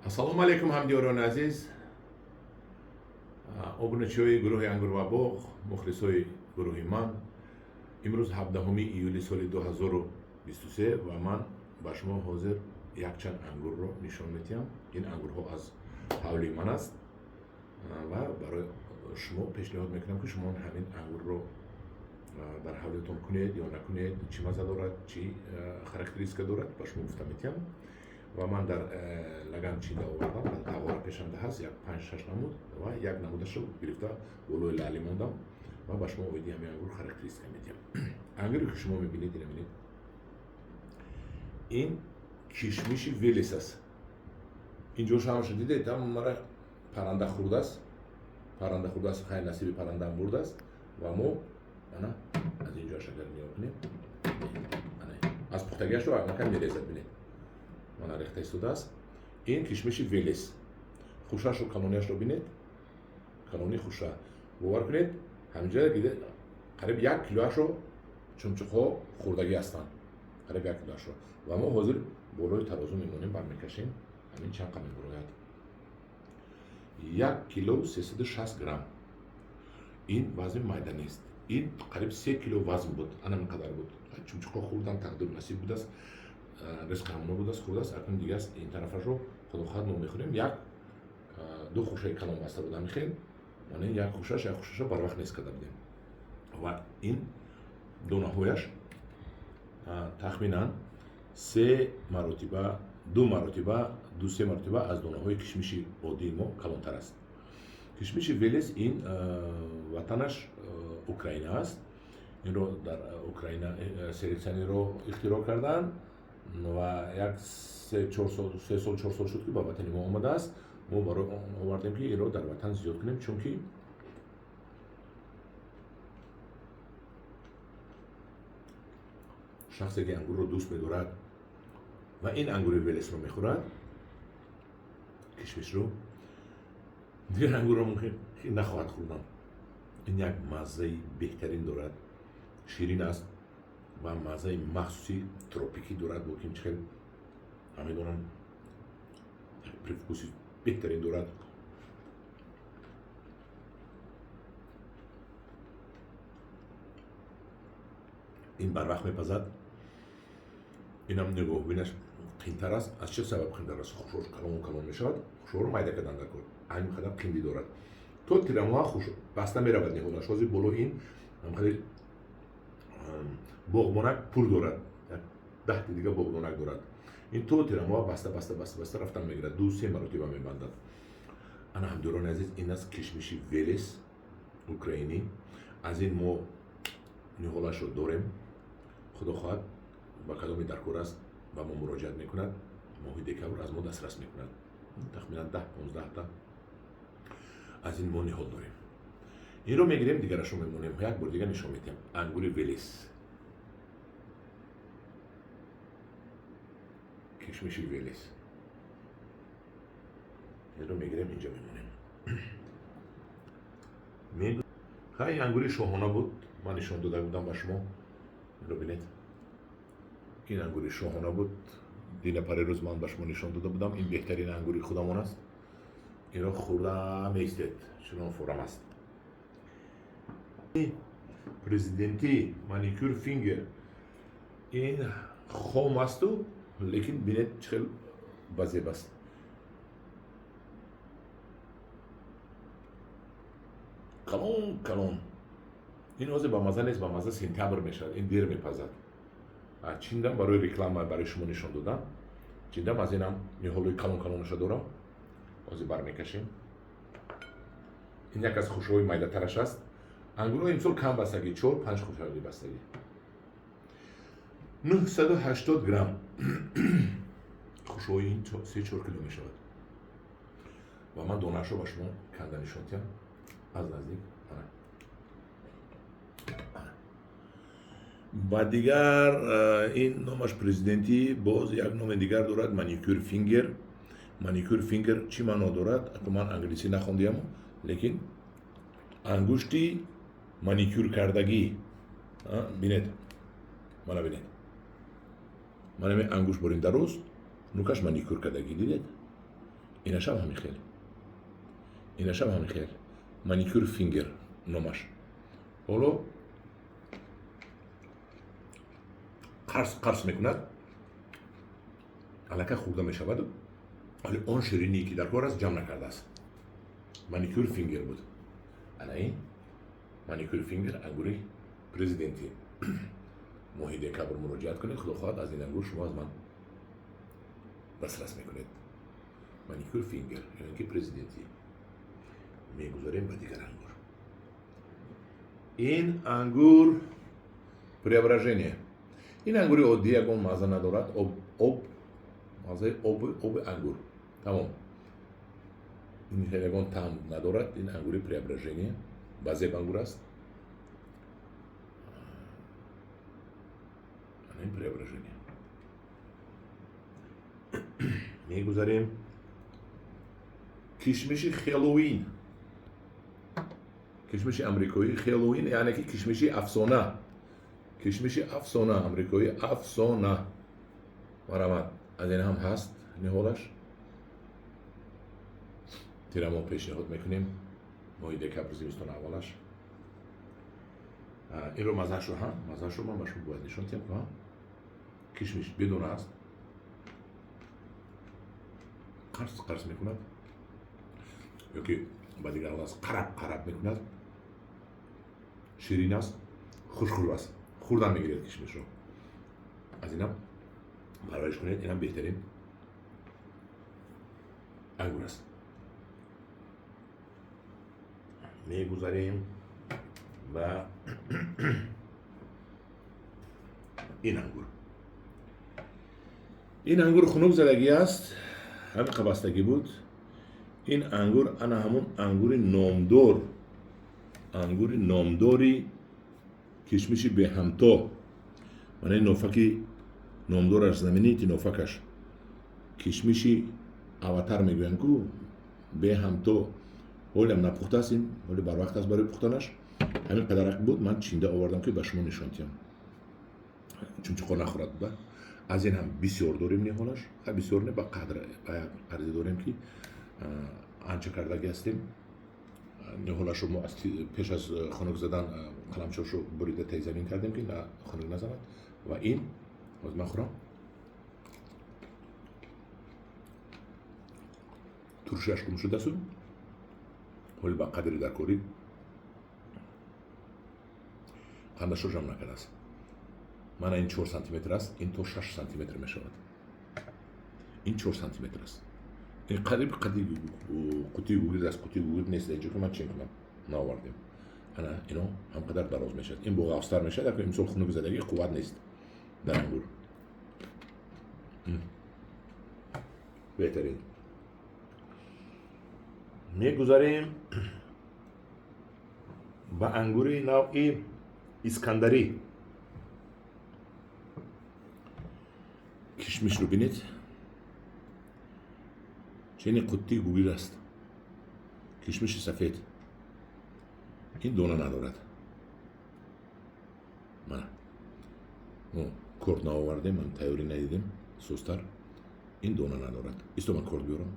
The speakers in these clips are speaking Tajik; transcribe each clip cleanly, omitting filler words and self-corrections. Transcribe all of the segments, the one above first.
Ассалому алейкум ҳамдиёрони азиз, обуначиҳои гурӯҳи Ангур ва боғ, мухлисои гурӯҳи ман. Имрӯз 17 июли соли 2023 ва ман ба шумо ҳозир якчанд ангурро нишон медиҳам. Ин ангурҳо аз ҳавли ман аст ва барои шумо пешниҳод мекунам ки шумо ҳамин ангурро дар ҳавлитон кунед ё накунед, чӣ мазза дорад, чӣ характеристика дорад, ба шумо гуфта медиҳам. Ва ман дар лаган чида овардам, дар тавора пешанда ҳаст, як 5-6 намуд ва як намудашро гирифта болои лали мондам ва ба шумо оиди ҳамин ангур характеристика медиҳам. Ангуре ки шумо мебинед, ин кишмиши велес аст. Инҷош ҳамаша дидед, мара парранда хӯрдааст, хай насиби паррандаам бурдааст ва мо ана аз инҷош агар нигоҳ кунем, аз пухтагиашро накам мерезад, бинед. Мана рехта истодааст. Ин кишмиши велес. Хушашро, канонияшро бинед. Канони хуша. Бовар кунед, ҳаминҷа қариб 1 килоашро чумчуқҳо хӯрдагӣ ҳастанд. Қариб 1 килоашро. Ва мо ҳозир болои тарозу мемонем, бармекашем. Ҳамин чанд қа мебурояд. 1 кило 360 грамм. Ин вазни майда нест. Ин қариб 3 кило вазн буд. Ана ин қадар буд. Чумчуқҳо хӯрдан, тақдир насиб будааст. Ризқи ҳамона будааст, хӯрдааст. Акнун дигар ин тарафашро худо хоҳад мо мехӯрем. Ду хушаи калон баста буда мехӯрем. Яъне як хушаша бар вақт нест када будем. Ва ин донаҳояш тахминан 2 маротиба аз донаҳои кишмиши оддии мо калонтар аст. Кишмиши велес ин ватанаш Украина аст. Инро дар Украина селексионерро ихтироъ карданд ва як 3 сол 4 сол шуд ки ба ватани мо омадааст. Мо барои он овардем ки инро дар ватан зиёд кунем, чунки шахсе ки ангурро дӯст медорад ва ин ангури велесро мехӯрад, кишмишро, дигар ангурро мумкин нахоҳад хӯрдан. Ин як маззаи беҳтарин дорад, ширин аст ва маззаи махсуси тропикӣ дорад, бо ки чихел ҳамедонам привкуси беҳтарин дорад. Ин барвақт мепазад. Инам нигоҳ бинаш қинтар аст. Аз чӣ сабаб қинтар аст? Хушор калон мешавад. Хушорро майда кардан дар кор. Ҳамин қадар қинди дорад. То тирамоа хуш баста меравад ниҳолаш. Ҳозир боло ин ҳамқадар боғбонак пур дорад. 10 дигар боғбонак дорад. Ин то тирамоа баста рафтан мегирад. 2-3 маротиба мебандад. Ана ҳамдиёрони азиз, ин аст кишмиши велес украинӣ. Аз ин мо ниҳолашро дорем. худо хоҳад ба кадоми даркор аст ба мо муроҷиат мекунад, моҳи декабр аз мо дастрас мекунад. Тахминан 10-15 та аз ин мо ниҳол дорем. Инро мегирем, дигарашро мемонем. Як бор дигар нишон медиҳам. Ангури велес, кишмиши велес. Инро мегирем, инҷа мемонем. Хай ангури шоҳона буд. Ман нишон дода будам ба шумо. Инро бинед. Ин ангури шоҳона буд. Дина парирӯз ман ба шумо нишон дода будам. Ин беҳтарин ангури худамон аст. Инро хӯрда меистед. чунон форам аст. Президенти маникюр фингер. Ин хом асту, лекин бинед чихел базеб аст. Калон. ин ҳозир ба мазза нест, ба мазза сентябр мешавад. Ин дер мепазад. Чиндам барои реклама барои шумо нишон додам. Чиндам аз инам ниҳолои калонашо дорам. ҳозир бармекашем. ин як аз хушҳои майдатараш аст. ангурҳо имсол кам бастагӣ, 4-5 хушҳои бастагӣ. 980 грамм. хушҳои ин 3-4 кило мешавад. ва ман донаашро ба шумо канда нишон диҳам. аз наздик. ба дигар ин номаш президентӣ, боз як номи дигар дорад, маникюр фингер. Маникюр фингер чӣ маъно дорад? Ман англисӣ нахондиам, лекин ангушти маникюр кардагӣ. Бинед. Мана бинед. Мана ангушт борин дароз, нукаш маникюр кардагӣ, дидед? اینش هم همین خیلی. اینش هم همین خیلی. مانیکور فینگر نامش. حالا قرص میکند. الکه خورده میشود. ولی آن شیرینی که در کار است جمع نکرده است. مانیکور فینگر بود. الان این مانیکور فینگر انگوری پرزیدنتی. ماهی دکبر مراجعت کنید. خدا خواهد از این انگور شما از من دسترس میکنید. مانیکور فینگر یعنی که پرزیدنتی. میگذاریم به دیگر انگور. این انگور преображение. این انگوری عادی یکم مزه ندارد. مزه آب انگور. تمام. این خیلی یکم طعم ندارد. این انگوری преображение. بعضی انگور است. این преображение. میگذاریم کشمش هالووین. کشمش آمریکایی هالووین یعنی که کشمش افسانه. کشمش افسانه آمریکایی افسانه. مرامت از این هم هست نهالش. تیره ما پیشنهاد میکنیم ماهی دکبر زمستان اولش. این رو مزهش رو من باشم باید نشان تیم کنم. کشمش بدون است. قرص میکند. یا که با دیگر از قرب میکند. شیرین است. خوشخور است. خوردن میگیرید کشمش رو. از اینم پرورش کنید. اینم بهترین انگور است. میگذاریم و این انگور. این انگور خنک زدگی است. همین قبستگی بود. این انگور انا همون انگور نامدار. انگور نامداری کشمشی به همتا. من نوفکی نامدارش زمینی تی نوفکش کشمشی اواتر میگوین کو به همتا. ولی هم نپخته است این. ولی بر وقت است برای پختنش. همین قدرک بود. من چینده آوردم که به شما نشان دهم. چون چقدر نخورد بود. از این هم بسیار داریم نهالش. بسیار نه با قدری داریم که آنچه کرده هستیم. نهالش رو ما پیش از خنک زدن قلمچوش رو بریده تیزابین کردیم که نه خنک نزند. و این از من خورم. ترشیش کم شده است. ولی با قدری در کاری قندش رو جمع نکرده است. من این 4 سانتیمتر است. این تو 6 سانتیمتر می شود. این 4 سانتیمتر است. این قریب قوطی گوگل است. قوطی گوگل نیست. اینجا که من چین کنم نآوردیم. انا اینو هم قدر دراز می شود. این بوق افستر می شود. این مثل خنک زدگی قوت نیست در انگور. بهترین. میگذاریم با انگوری نوعی اسکندری. کشمش رو بینید. چنین قطی گوگل است. کشمش سفید. این دونه ندارد. من کرد نآوردیم. من تیاری ندیدیم. سوستر. این دونه ندارد. ایستو من کرد بیارم.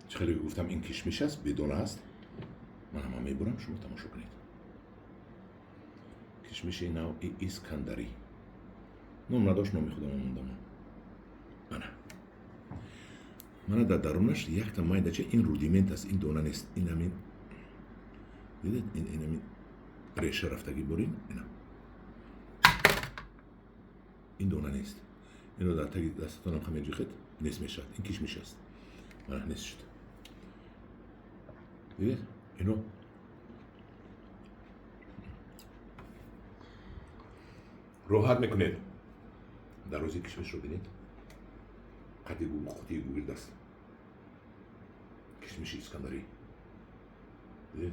خیلی گفتم این کشمش است. بدون است. من هم میبرم. شما تماشا کنید. کشمش نوعی اسکندری. نام نداشت. نامی خودم موندم. من در درونش یک تا مایدچه این رودیمنت است. این دونه نیست. این همین دیدید این همین ریشه رفتگی برین. این دونه نیست. اینو در تگی دستتونم خمیجی خید نیست میشد. این کشمش است. من نیست شد. دیدید اینو راحت میکنید. در روزی کشمش رو بینید. خطی گوگل دست. کشمش اسکندری. دیدید؟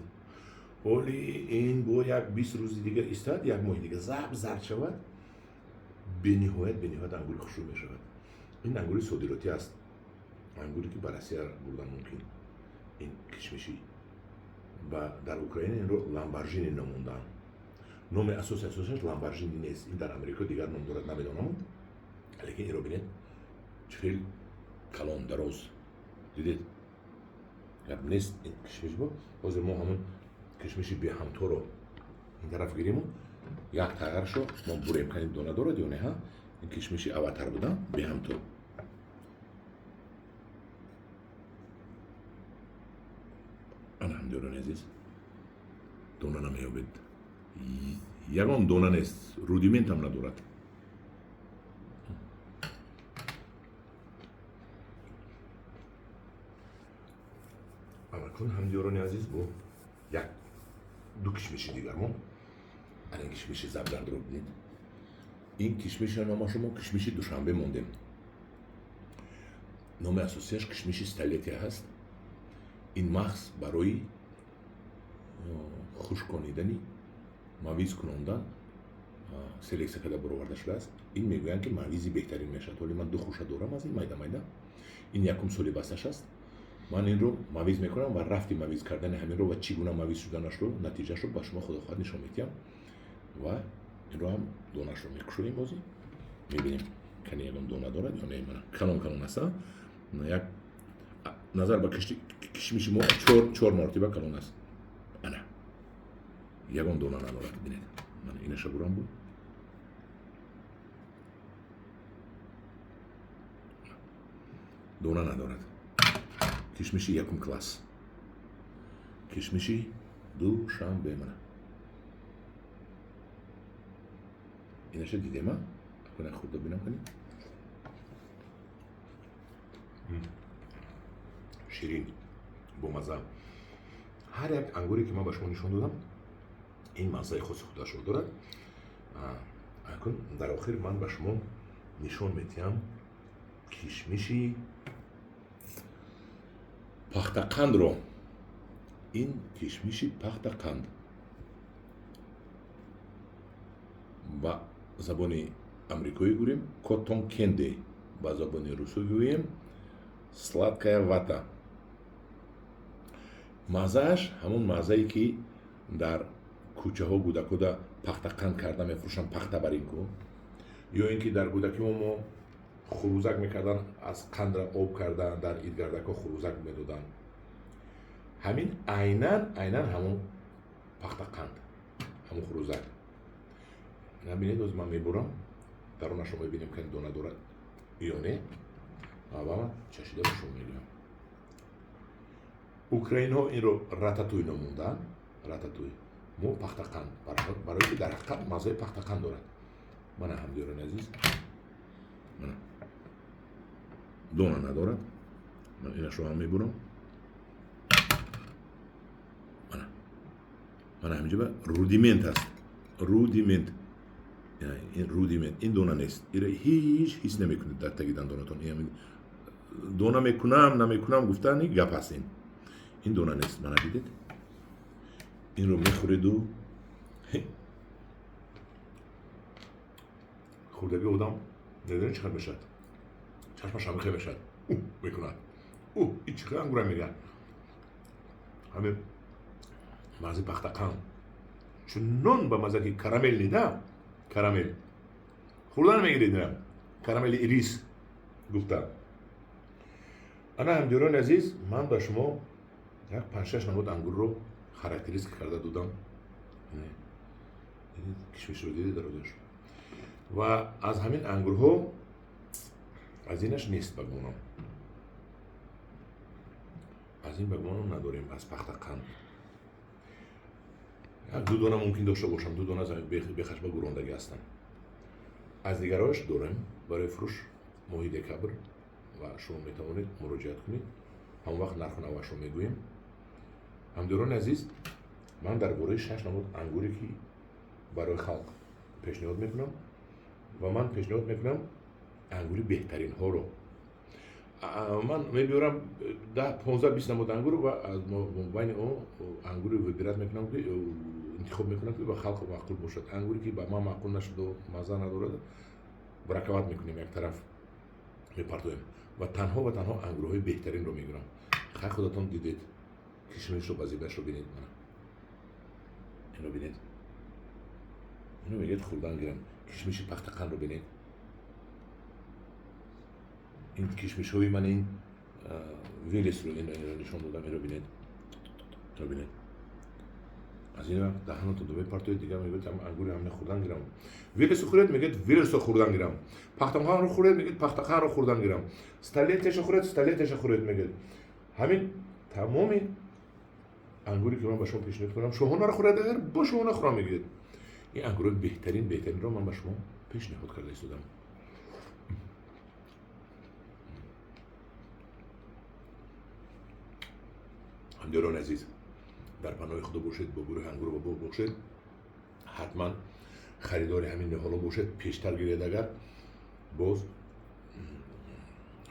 ولی این با یک 20 روز دیگه ایستاد. یک ماه دیگه زرد شود. به نهایت انگور خوشو می شود. این انگوری صادراتی است. انگوری که بررسی بردن ممکن. این کشمشی. و در اوکراین این رو لامبورجینی نموندن. نام اساسش لامبورجینی نیست. این در امریکا دیگر نام دارد نمیدانم. لیکن این رو بینید چخیل کلان دراز دیدید گرم نیست این کشمش با حاضر ما همون کشمشی به همطور رو این طرف گیریم و یک تغیرشو ما بریم کنیم دونه داره دیونه ها این کشمشی اواتر بودم به همطور انا هم دیوران عزیز دونه نمیابید یگان دونه نیست رودیمنت هم ندارد کن هم دیوران عزیز با یک دو کشمشی دیگر ما این کشمشی زبدر رو بدید این کشمش نام شما کشمشی دوشنبه موندیم نام اساسیش کشمشی استالتی هست این مغز برای خوش کنیدنی مویز کنندن سلکسه کده برآورده شده است این میگویند که مویزی بهترین میشد ولی من دو خوشه دارم از این میده این یکم سالی بستش است من این رو مویز میکنم و رفتی مویز کردن همین رو و چگونه مویز شدنش رو نتیجهش رو با شما خود نشون میدم و این رو هم دونش رو میکشونیم بازی میبینیم کنی یکم دونه دارد یا نه من کلان است یک نظر با کشمش ما چهار مرتبه کلان است انا یکم دونه ندارد ببینید من اینش برام بود دونه ندارد کشمشی یکم کلاس کشمشی دوشنبه منه اینش دیده ما کنه خورده بینم کنیم شیرین با مزه هر یک انگوری که من به شما نشون دادم این مزه خودش رو دارد اکنون در آخر من به شما نشون میدم کشمشی پختقند رو این کشمشی پختقند با زبان امریکایی گوییم کاتون کندی با زبان روسی گوییم сладкая вата мазааш ҳамон мазае ки дар кӯчаҳо кӯдакода пахтақанд карда мефурӯшанд пахта бар ин ку ё ин ки дар кӯдакиҳо мо хурӯзак мекардан аз қандро об карда дар идгардакҳо хурӯзак медоданд ҳамин айнан ҳамон пахтақанд ҳамон хурӯзак набинед оз ман мебурам дарунашро мебинем ки дона дорад ё не аввал чашида ба шумо мегӯям украинҳо инро рататуй номонданд рататуй мо пахтақанд барое ки дар ҳақиқат маззаи пахтақанд дорад мана ҳамдиёрани азиз мана дона надорад ман инашро ҳам мебурам мана ҳамҷоба рудимент аст рудимент ин дона нест ира ҳеҷ ҳис намекунед дар таги дандонатон дона намекунам гуфтани гап аст ин дона нест мана дидед инро мехӯреду хурдаги одам недонед чӣ хел мешавад чашмаш ҳам хел мешавад мекунад ин чӣ хел ангура мегӯяд ҳамин мағзи пахтақанд чунон ба маззаки карамел нида карамел хӯрда намегиред карамели ирис гуфта ана ҳамдиёрони азиз ман ба шумо як 5-6 намуд ангурро характеристика карда додам кишмишро дидед дарозаш ва аз ҳамин ангурҳо аз инаш нест ба гумонам аз ин ба гумонам надорем аз пахтақанд як ду дона мумкин дошта бошам ду дона бехашба гурондагӣ ҳастанд аз дигарош дорем барои фурӯш моҳи декабр ва шумо метавонед муроҷиат кунед ҳамон вақт нарху навашро мегӯем ҳамдиёрони азиз ман дар бораи 6 намуд ангуре ки барои халқ пешниҳод мекунам ва ман пешниҳод мекунам ангури беҳтаринҳоро ман мебиёрам 10-15-20 намуд ангур ва аз байни он ангури выбират мекунам ки интихоб мекунам ки ба халқ маъқул бошад ангуре ки ба ман маъқул нашуду мазза надорад баракават мекунем як тараф мепартоем ва танҳо ангурҳои беҳтаринро мегирам хай худатон дидед кишмишро ба зебашро бинед мана инро бинед инро мегӯед хурдан гирам кишмиши пахтақандро бинед این کشمش های من این ویلس رو این نشان دادم. این رو ببینید از این وقت دهنو تو دوباره پارتوی دیگه میگید هم انگور هم خوردن گیرم. ویلس خورد میگید ویلس خوردن گیرم. پختخان رو خورد میگید پختخان رو خوردن گیرم. استلیتش خورد میگید. همین تمامی انگوری که من به شما پیشنهاد کنم شما رو خورد اگر با شما نخورم میگید. این انگور بهترین رو من به شما پیشنهاد کرده ایستادم. همدیران عزیز در پناه خدا باشید، با گروه انگور و باب باشید، حتما خریدار همین حالا باشید. پیشتر گیرید اگر باز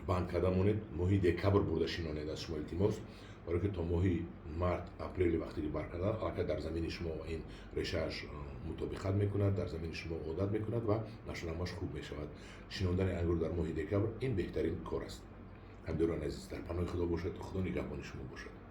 بند کرده مونید ماهی دکبر برده شینانید از شما التماس، برای که تا ماهی مارت اپریل وقتی که برکرده اگر در زمین شما این رشش مطابقت میکند، در زمین شما عادت میکند و نشونماش خوب میشود. شیناندن انگور در ماهی دکبر این بهترین کار است. همدیران عزیز در پناه خدا باشید، خدا نگهبان شما باشد.